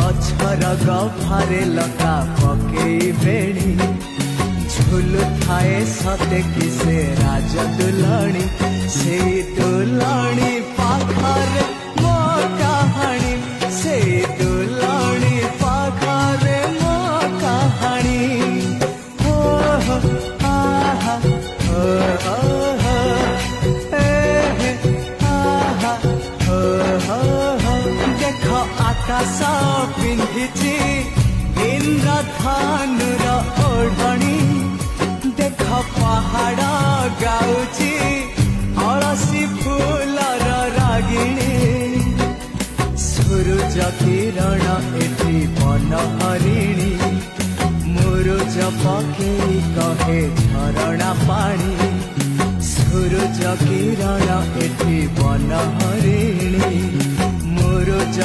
गछर गफारे लता पकेई बेणी झुलु थाए सते कि से राज दुलणी से दुलणी पाखरे मो कहानी से दुलणी पाखरे मो कहानी हो आहा हो आहा आहा हो देख आकाश पिंधिची इंद्रधनुर ओढ़णी देख पहाड़ गाउची अलसी फूलर रागिणी सूरज किरण एठी बन हरिणी मुरुज पकेई कहे झरणा पानी सूरज किरण एठी बन हरिणी मुरुज